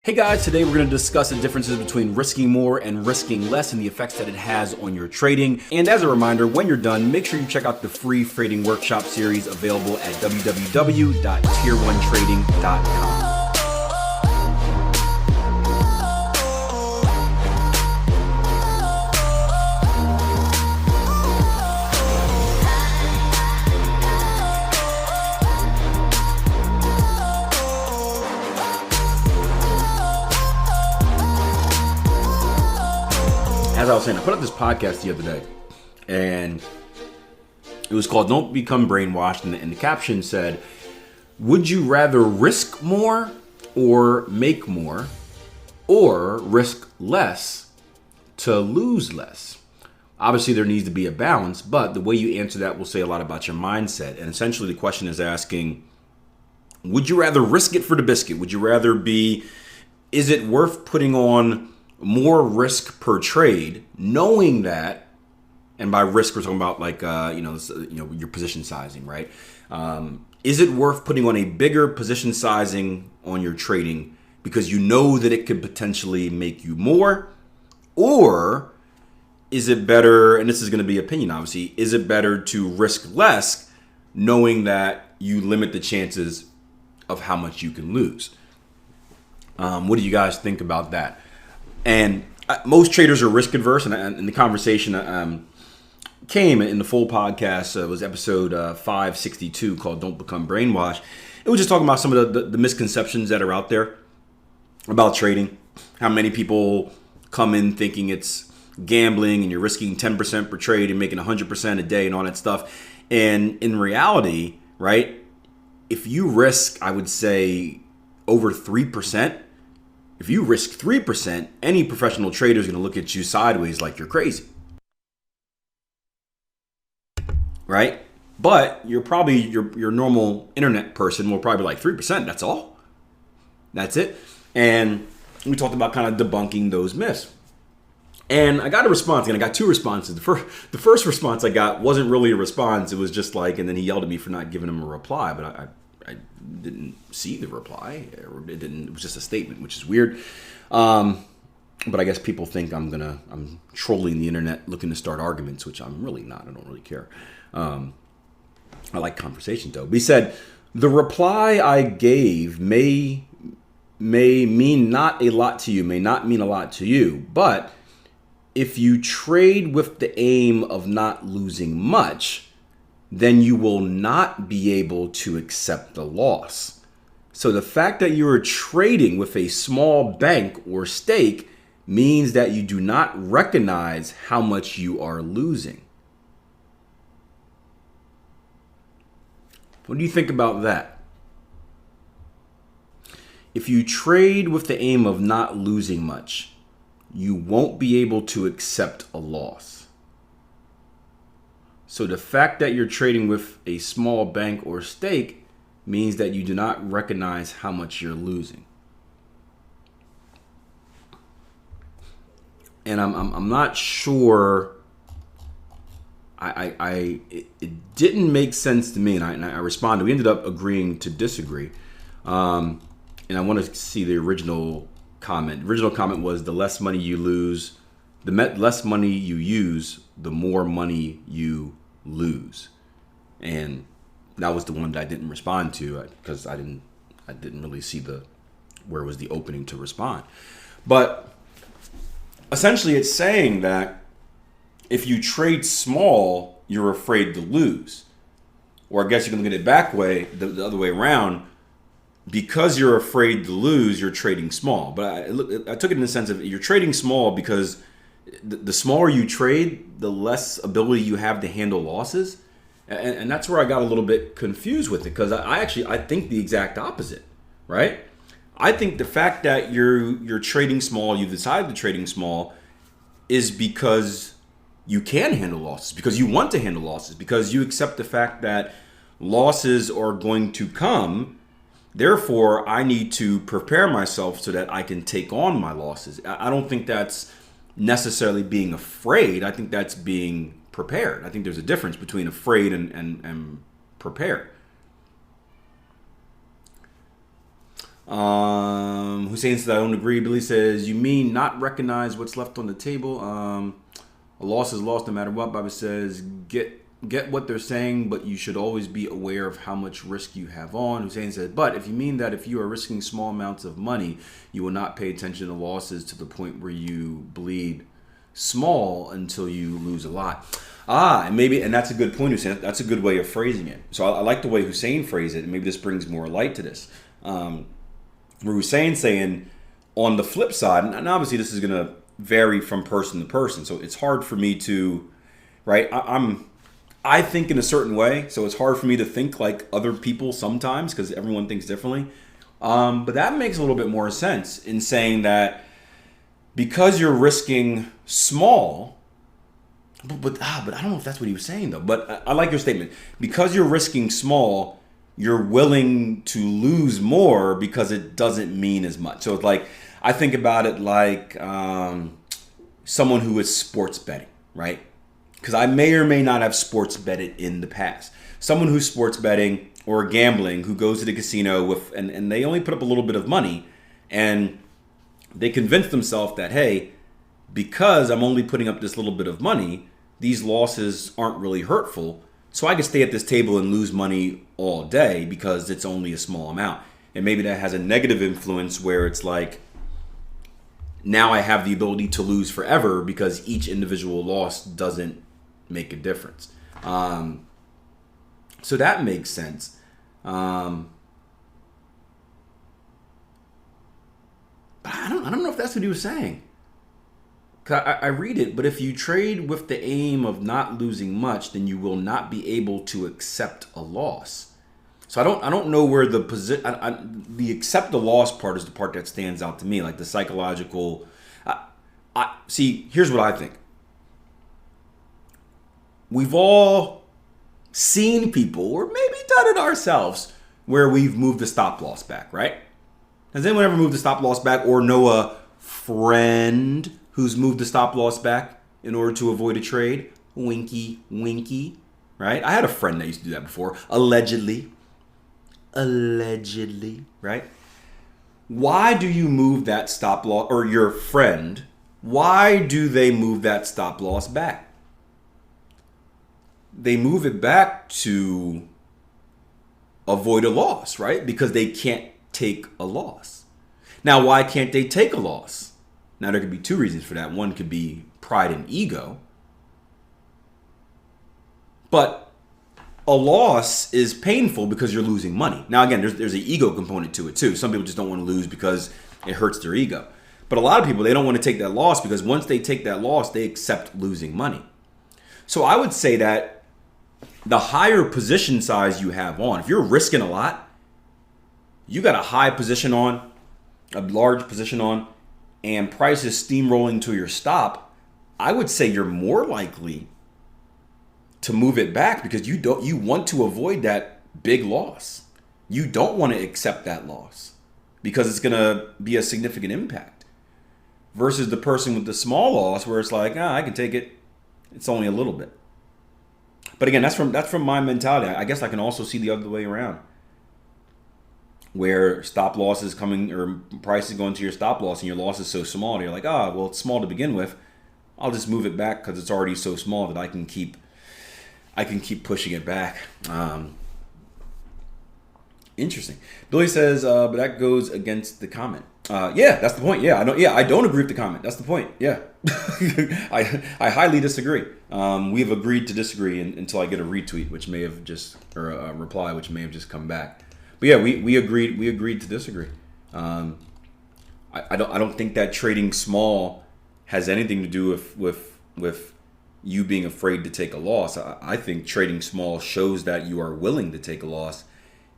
Hey guys, today we're going to discuss the differences between risking more and risking less and the effects that it has on your trading. And as a reminder, when you're done, make sure you check out the free trading workshop series available at www.tier1trading.com. As I was saying, I put up this podcast the other day, and it was called Don't Become Brainwashed, and the caption said, would you rather risk more or make more, or risk less to lose less? Obviously, there needs to be a balance, but the way you answer that will say a lot about your mindset. And essentially, the question is asking, would you rather risk it for the biscuit? Would you rather is it worth putting on more risk per trade, knowing that, and by risk we're talking about like your position sizing, right? Is it worth putting on a bigger position sizing on your trading because you know that it could potentially make you more, or is it better? And this is going to be opinion, obviously. Is it better to risk less, knowing that you limit the chances of how much you can lose? What do you guys think about that? And most traders are risk adverse, and the conversation came in the full podcast. It was episode 562 called Don't Become Brainwashed. It was just talking about some of the misconceptions that are out there about trading. How many people come in thinking it's gambling and you're risking 10% per trade and making 100% a day and all that stuff. And in reality, right, if you risk, I would say, over 3%, if you risk 3%, any professional trader is going to look at you sideways like you're crazy, right? But you're probably, your normal internet person will probably be like 3%, that's all. That's it. And we talked about kind of debunking those myths. And I got a response, and I got two responses. The first response I got wasn't really a response. It was just like, and then he yelled at me for not giving him a reply, but I didn't see the reply, or it was just a statement, which is weird. But I guess people think I'm trolling the internet looking to start arguments, which I'm really not. I don't really care. I like conversation though. But he said, the reply I gave may mean not a lot to you, may not mean a lot to you, but if you trade with the aim of not losing much, then you will not be able to accept the loss. So the fact that you are trading with a small bank or stake means that you do not recognize how much you are losing. What do you think about that? If you trade with the aim of not losing much, you won't be able to accept a loss. So the fact that you're trading with a small bank or stake means that you do not recognize how much you're losing. And I'm not sure. It didn't make sense to me, and I responded. We ended up agreeing to disagree. And I want to see the original comment. The original comment was, the less money you lose, the less money you use, the more money you lose. And that was the one that I didn't respond to because I didn't really see where was the opening to respond. But essentially it's saying that if you trade small, you're afraid to lose. Or I guess you can look at it the other way around. Because you're afraid to lose, you're trading small. But I took it in the sense of, you're trading small because the smaller you trade, the less ability you have to handle losses. And that's where I got a little bit confused with it, because I think the exact opposite, right? I think the fact that you're trading small, you've decided to trading small, is because you can handle losses, because you want to handle losses, because you accept the fact that losses are going to come. Therefore, I need to prepare myself so that I can take on my losses. I don't think that's necessarily being afraid. I think that's being prepared. I think there's a difference between afraid and prepared. Hussein says, I don't agree. Billy says, you mean not recognize what's left on the table? A loss is lost no matter what. Bobby says, get what they're saying, but you should always be aware of how much risk you have on. Hussein said, but if you mean that if you are risking small amounts of money, you will not pay attention to losses to the point where you bleed small until you lose a lot. And that's a good point, Hussein. That's a good way of phrasing it. So I like the way Hussein phrased it, and maybe this brings more light to this. Where Hussein's saying, on the flip side, and obviously this is going to vary from person to person, so it's hard for me to, right? I think in a certain way, so it's hard for me to think like other people sometimes because everyone thinks differently. But that makes a little bit more sense in saying that because you're risking small, but I don't know if that's what he was saying though. But I like your statement. Because you're risking small, you're willing to lose more because it doesn't mean as much. So it's like, I think about it like someone who is sports betting, right? Because I may or may not have sports betted in the past. Someone who's sports betting or gambling who goes to the casino with, and they only put up a little bit of money, and they convince themselves that, hey, because I'm only putting up this little bit of money, these losses aren't really hurtful. So I can stay at this table and lose money all day because it's only a small amount. And maybe that has a negative influence where it's like, now I have the ability to lose forever because each individual loss doesn't make a difference. So that makes sense. But I don't know if that's what he was saying. I read it, but if you trade with the aim of not losing much, then you will not be able to accept a loss. So I don't know where the the accept the loss part is the part that stands out to me, like the psychological. See, here's what I think. We've all seen people, or maybe done it ourselves, where we've moved the stop loss back, right? Has anyone ever moved the stop loss back, or know a friend who's moved the stop loss back in order to avoid a trade? Winky, winky, right? I had a friend that used to do that before, allegedly, right? Why do you move that stop loss, or your friend, why do they move that stop loss back? They move it back to avoid a loss, right? Because they can't take a loss. Now, why can't they take a loss? Now, there could be two reasons for that. One could be pride and ego. But a loss is painful because you're losing money. Now, again, there's an ego component to it too. Some people just don't want to lose because it hurts their ego. But a lot of people, they don't want to take that loss because once they take that loss, they accept losing money. So I would say that the higher position size you have on, if you're risking a lot, you got a high position on, a large position on, and price is steamrolling to your stop, I would say you're more likely to move it back because you want to avoid that big loss. You don't want to accept that loss because it's going to be a significant impact. Versus the person with the small loss where it's like, I can take it. It's only a little bit. But again, that's from my mentality. I guess I can also see the other way around, where stop loss is coming or price is going to your stop loss and your loss is so small. And you're like, well, it's small to begin with. I'll just move it back because it's already so small that I can keep pushing it back. Interesting. Billy says, but that goes against the comment. Yeah, that's the point. Yeah, I don't agree with the comment. That's the point. Yeah, I highly disagree. We've agreed to disagree until I get a retweet, which may have just, or a reply, which may have just come back. But yeah, we agreed to disagree. I don't think that trading small has anything to do with you being afraid to take a loss. I think trading small shows that you are willing to take a loss,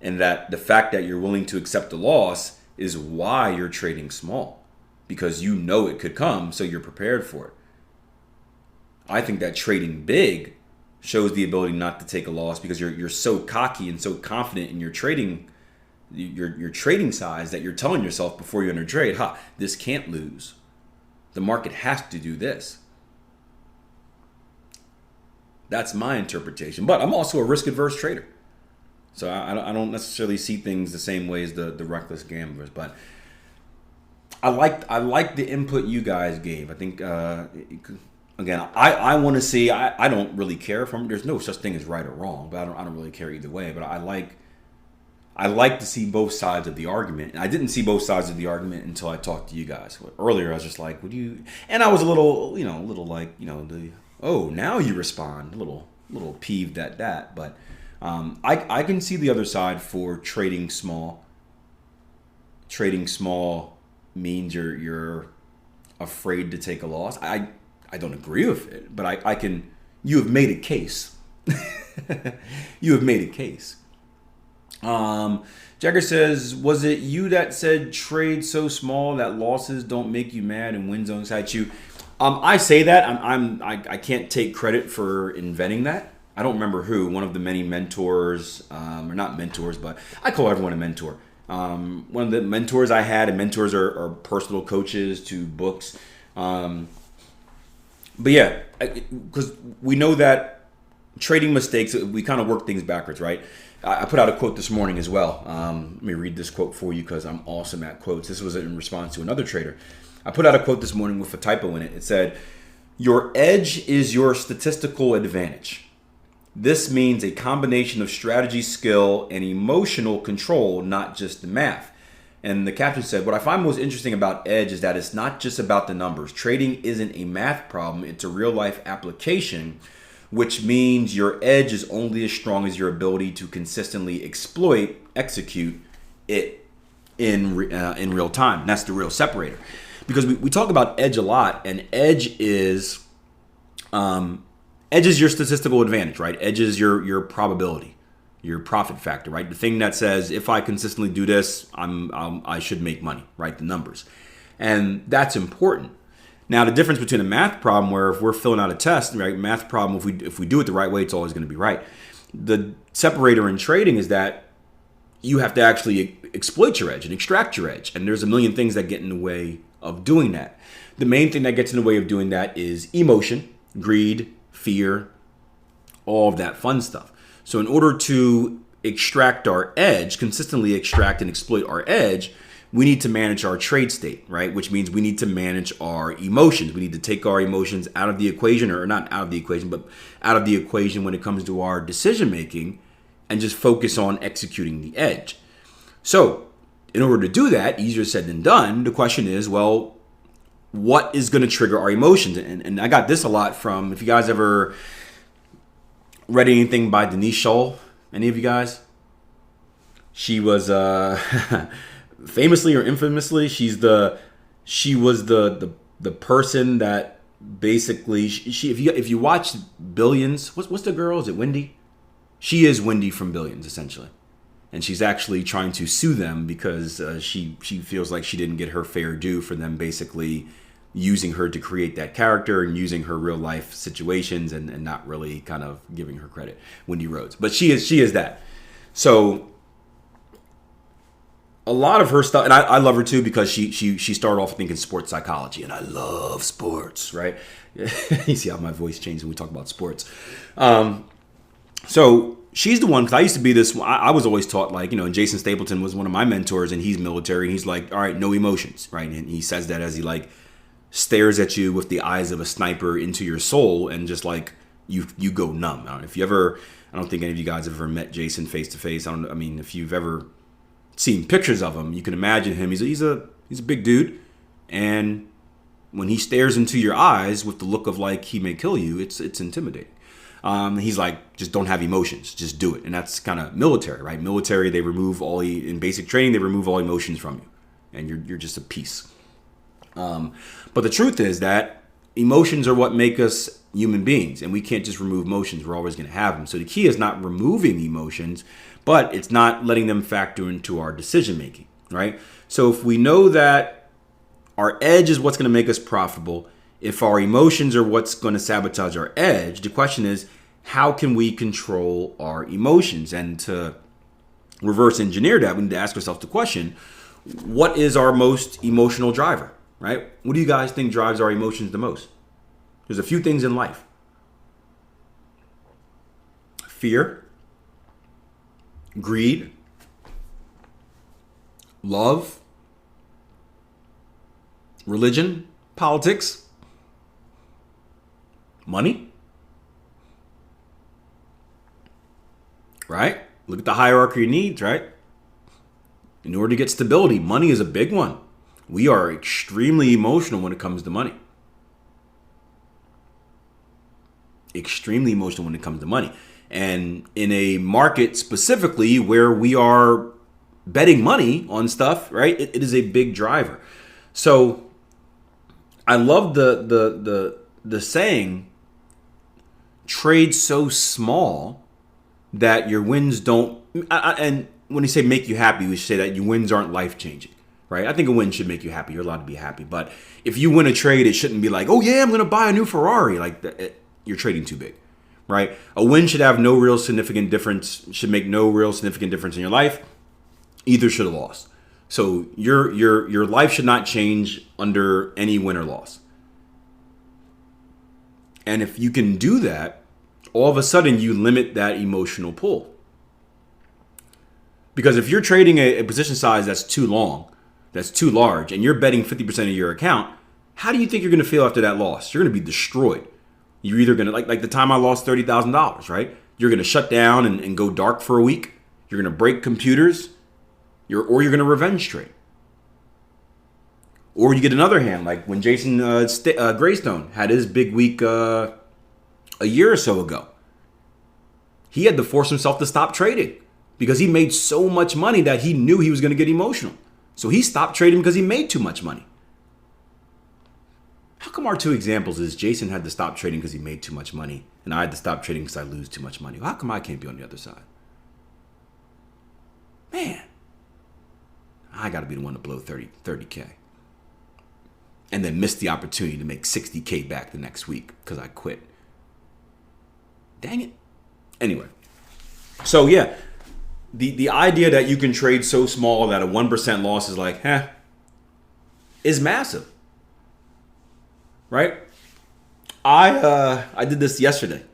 and that the fact that you're willing to accept a loss is why you're trading small, because you know it could come, so you're prepared for it. I think that trading big shows the ability not to take a loss because you're so cocky and so confident in your trading size that you're telling yourself before you enter trade, this can't lose. The market has to do this. That's my interpretation. But I'm also a risk-averse trader. So I don't necessarily see things the same way as the reckless gamblers, but I like the input you guys gave. I think again, I want to see. I don't really care from. There's no such thing as right or wrong, but I don't really care either way. But I like to see both sides of the argument. And I didn't see both sides of the argument until I talked to you guys. Earlier, I was just like, would you? And I was a little like, now you respond. A little peeved at that. But I can see the other side for trading small. Trading small means you're afraid to take a loss. I don't agree with it, but I can. You have made a case. You have made a case. Jagger says, was it you that said trade so small that losses don't make you mad and wins don't excite you? I say that. I can't take credit for inventing that. I don't remember who. One of the many mentors, or not mentors, but I call everyone a mentor. One of the mentors I had, and mentors are personal coaches to books. But yeah, because we know that trading mistakes, we kind of work things backwards, right? I put out a quote this morning as well. Let me read this quote for you because I'm awesome at quotes. This was in response to another trader. I put out a quote this morning with a typo in it. It said, "Your edge is your statistical advantage. This means a combination of strategy, skill, and emotional control, not just the math." And the caption said, "What I find most interesting about edge is that it's not just about the numbers. Trading isn't a math problem. It's a real-life application, which means your edge is only as strong as your ability to consistently execute it in real time." And that's the real separator. Because we talk about edge a lot, and edge is your statistical advantage, right? Edge is your probability, your profit factor, right? The thing that says, if I consistently do this, I should make money, right? The numbers. And that's important. Now, the difference between a math problem, where if we're filling out a test, right, math problem, if we do it the right way, it's always going to be right. The separator in trading is that you have to actually exploit your edge and extract your edge. And there's a million things that get in the way of doing that. The main thing that gets in the way of doing that is emotion, greed, fear, all of that fun stuff. So in order to extract our edge, consistently extract and exploit our edge, we need to manage our trade state, right? Which means we need to manage our emotions. We need to take our emotions out of the equation, or not out of the equation, but out of the equation when it comes to our decision making, and just focus on executing the edge. So in order to do that, easier said than done, the question is, well, what is going to trigger our emotions? And I got this a lot from, if you guys ever read anything by Denise Shull, any of you guys? She was famously or infamously, she was the person that basically if you watch Billions, what's the girl? Is it Wendy? She is Wendy from Billions, essentially. And she's actually trying to sue them because she feels like she didn't get her fair due for them basically using her to create that character and using her real life situations and not really kind of giving her credit. Wendy Rhodes. But she is that. So a lot of her stuff, and I love her too because she started off thinking sports psychology, and I love sports, right? You see how my voice changed when we talk about sports. So she's the one, because I used to be this, I was always taught, like, and Jason Stapleton was one of my mentors, and he's military, and he's like, all right, no emotions, right? And he says that as he like stares at you with the eyes of a sniper into your soul, and just like you go numb. I don't think any of you guys have ever met Jason face to face. If you've ever seen pictures of him, you can imagine him. He's a big dude, and when he stares into your eyes with the look of like he may kill you, it's intimidating. He's like, just don't have emotions, just do it. And that's kind of military, right? Military, they remove in basic training, they remove all emotions from you, and you're just a piece. But the truth is that emotions are what make us human beings, and we can't just remove emotions. We're always going to have them. So the key is not removing emotions, but it's not letting them factor into our decision making, right? So if we know that our edge is what's going to make us profitable, if our emotions are what's going to sabotage our edge, the question is, how can we control our emotions? And to reverse engineer that, we need to ask ourselves the question, what is our most emotional driver, right? What do you guys think drives our emotions the most? There's a few things in life. Fear, greed, love, religion, politics, money. Right? Look at the hierarchy of needs, right? In order to get stability, money is a big one. We are extremely emotional when it comes to money. Extremely emotional when it comes to money. And in a market specifically where we are betting money on stuff, right? It is a big driver. So I love the saying, trade so small that your wins don't, and when you say make you happy, we should say that your wins aren't life-changing, right? I think a win should make you happy. You're allowed to be happy. But if you win a trade, it shouldn't be like, oh yeah, I'm going to buy a new Ferrari. Like, you're trading too big, right? A win should have no real significant difference, should make no real significant difference in your life. Either should have lost. So your life should not change under any win or loss. And if you can do that, all of a sudden you limit that emotional pull. Because if you're trading a position size that's too long, that's too large, and you're betting 50% of your account, how do you think you're going to feel after that loss? You're going to be destroyed. You're either going to, like the time I lost $30,000, right? You're going to shut down and go dark for a week. You're going to break computers, or you're going to revenge trade. Or you get another hand, like when Jason Greystone had his big week a year or so ago. He had to force himself to stop trading because he made so much money that he knew he was going to get emotional. So he stopped trading because he made too much money. How come our two examples is Jason had to stop trading because he made too much money, and I had to stop trading because I lose too much money? Well, how come I can't be on the other side? Man, I got to be the one to blow 30K. And then miss the opportunity to make 60K back the next week because I quit. Dang it. Anyway, so yeah, the idea that you can trade so small that a 1% loss is like, is massive. Right? I did this yesterday.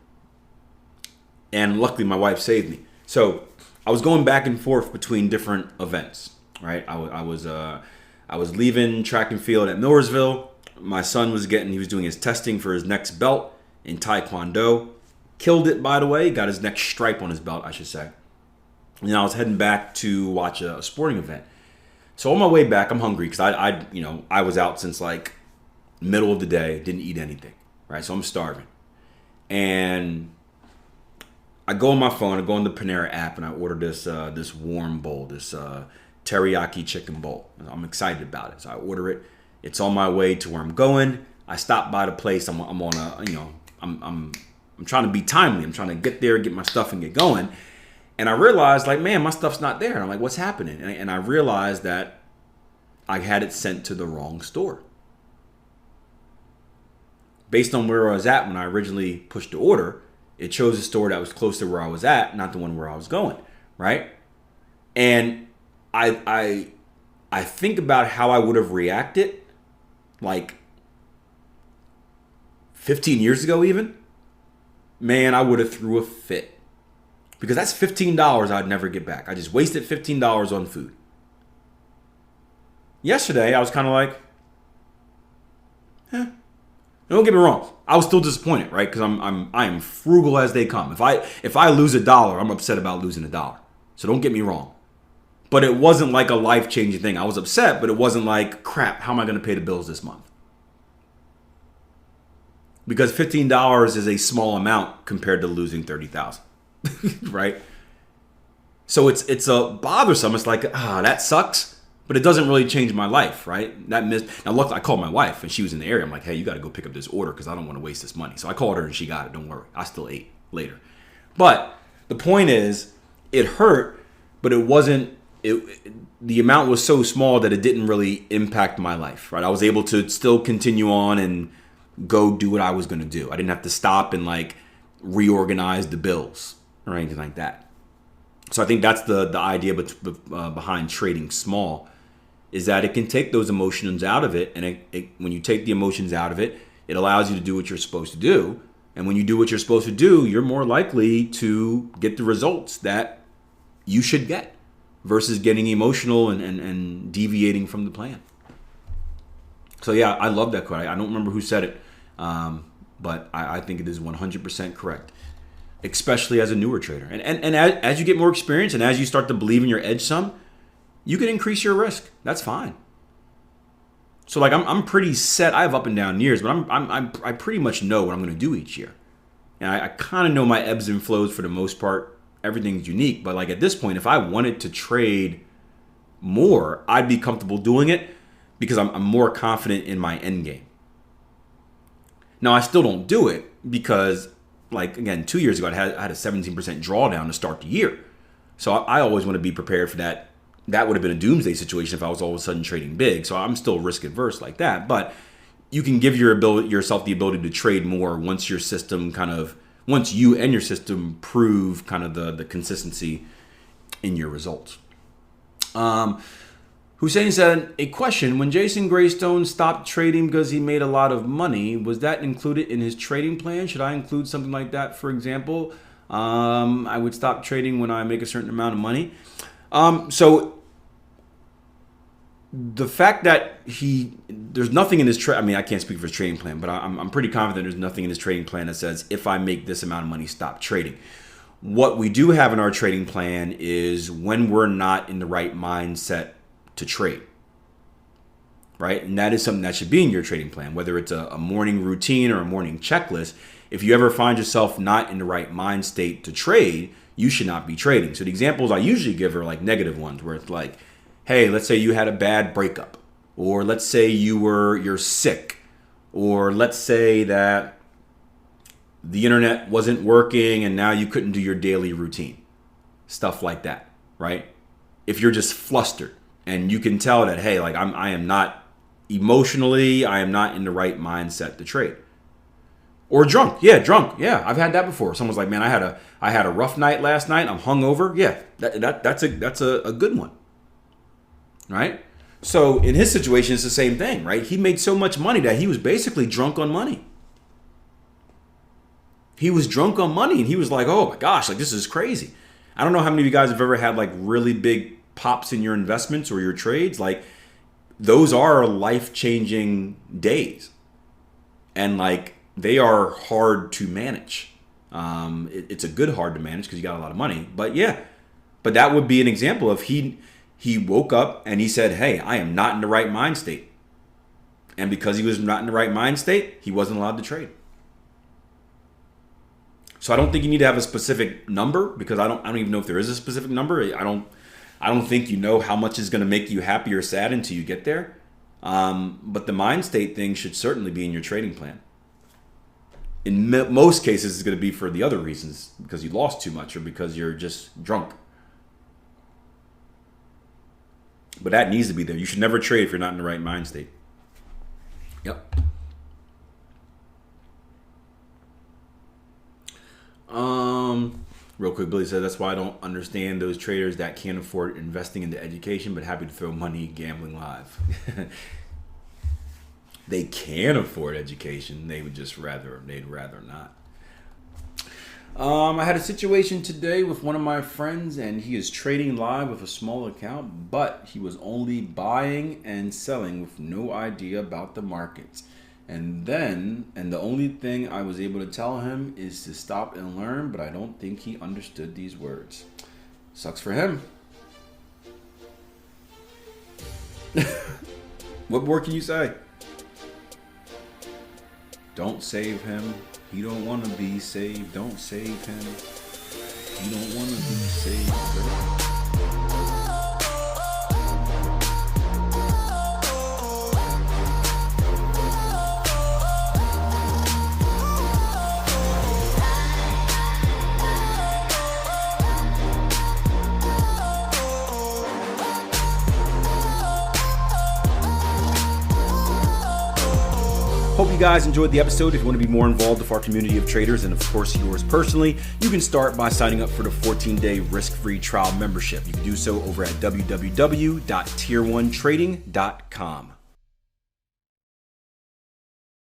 And luckily my wife saved me. So I was going back and forth between different events. Right? I was leaving track and field at Millersville. My son he was doing his testing for his next belt in Taekwondo. Killed it, by the way. Got his next stripe on his belt, I should say. And I was heading back to watch a sporting event. So on my way back, I'm hungry because I was out since like middle of the day, didn't eat anything, right? So I'm starving. And I go on my phone, I go on the Panera app, and I order this warm bowl, this teriyaki chicken bowl. I'm excited about it. So I order it. It's on my way to where I'm going. I stop by the place. I'm on I'm trying to be timely. I'm trying to get there, get my stuff, and get going. And I realized, like, man, my stuff's not there. And I'm like, what's happening? And I realized that I had it sent to the wrong store. Based on where I was at when I originally pushed the order, it chose a store that was close to where I was at, not the one where I was going, right? And I think about how I would have reacted, like 15 years ago even. Man, I would have threw a fit. Because that's $15 I'd never get back. I just wasted $15 on food. Yesterday, I was kind of like, Don't get me wrong. I was still disappointed, right? Because I am frugal as they come. If I lose $1, I'm upset about losing $1. So don't get me wrong. But it wasn't like a life-changing thing. I was upset, but it wasn't like, crap, how am I going to pay the bills this month? Because $15 is a small amount compared to losing $30,000, right? So it's a bothersome. It's like, that sucks, but it doesn't really change my life, right? Now, luckily, I called my wife, and she was in the area. I'm like, hey, you got to go pick up this order because I don't want to waste this money. So I called her, and she got it. Don't worry. I still ate later. But the point is, it hurt, but it wasn't. The amount was so small that it didn't really impact my life, right? I was able to still continue on and go do what I was going to do. I didn't have to stop and like reorganize the bills or anything like that. So I think that's the idea behind trading small, is that it can take those emotions out of it. And when you take the emotions out of it, it allows you to do what you're supposed to do. And when you do what you're supposed to do, you're more likely to get the results that you should get versus getting emotional and deviating from the plan. So yeah, I love that quote. I don't remember who said it, but I think it is 100% correct, especially as a newer trader. And as you get more experience and as you start to believe in your edge some, you can increase your risk. That's fine. So like I'm pretty set. I have up and down years, but I pretty much know what I'm going to do each year, and I kind of know my ebbs and flows for the most part. Everything's unique, but like at this point, if I wanted to trade more, I'd be comfortable doing it because I'm more confident in my end game. Now I still don't do it because, like again, 2 years ago I had a 17% drawdown to start the year, so I always want to be prepared for that. That would have been a doomsday situation if I was all of a sudden trading big. So I'm still risk adverse like that, but you can give yourself the ability to trade more once your system once you and your system prove kind of the consistency in your results. Hussein said, a question, when Jason Greystone stopped trading because he made a lot of money, was that included in his trading plan? Should I include something like that? For example, I would stop trading when I make a certain amount of money. So the fact that there's nothing in his I can't speak for his trading plan, but I'm pretty confident there's nothing in his trading plan that says if I make this amount of money, stop trading. What we do have in our trading plan is when we're not in the right mindset to trade, right? And that is something that should be in your trading plan, whether it's a morning routine or a morning checklist. If you ever find yourself not in the right mind state to trade, you should not be trading. So the examples I usually give are like negative ones where it's like, hey, let's say you had a bad breakup, or let's say you're sick, or let's say that the internet wasn't working and now you couldn't do your daily routine. Stuff like that, right? If you're just flustered and you can tell that, hey, like I am not emotionally, I am not in the right mindset to trade. Or drunk. Yeah, drunk. Yeah, I've had that before. Someone's like, man, I had a rough night last night. I'm hungover. Yeah, that's a good one. Right? So in his situation, it's the same thing, right? He made so much money that he was basically drunk on money. He was drunk on money and he was like, oh my gosh, like this is crazy. I don't know how many of you guys have ever had like really big pops in your investments or your trades. Like those are life-changing days. And like they are hard to manage. It's a good hard to manage because you got a lot of money. But yeah, but that would be an example of he woke up and he said, hey, I am not in the right mind state. And because he was not in the right mind state, he wasn't allowed to trade. So I don't think you need to have a specific number because I don't even know if there is a specific number. I don't think you know how much is going to make you happy or sad until you get there. But the mind state thing should certainly be in your trading plan. In most cases, it's going to be for the other reasons, because you lost too much or because you're just drunk. But that needs to be there. You should never trade if you're not in the right mind state. Yep. Real quick, Billy said, that's why I don't understand those traders that can't afford investing into education but happy to throw money gambling live. They can afford education. They would just rather not. I had a situation today with one of my friends, and he is trading live with a small account, but he was only buying and selling with no idea about the markets. And the only thing I was able to tell him is to stop and learn, but I don't think he understood these words. Sucks for him. What more can you say? Don't save him. He don't want to be saved. Don't save him. He don't want to be saved. Hope you guys enjoyed the episode. If you want to be more involved with our community of traders and of course yours personally, you can start by signing up for the 14-day risk-free trial membership. You can do so over at www.tier1trading.com.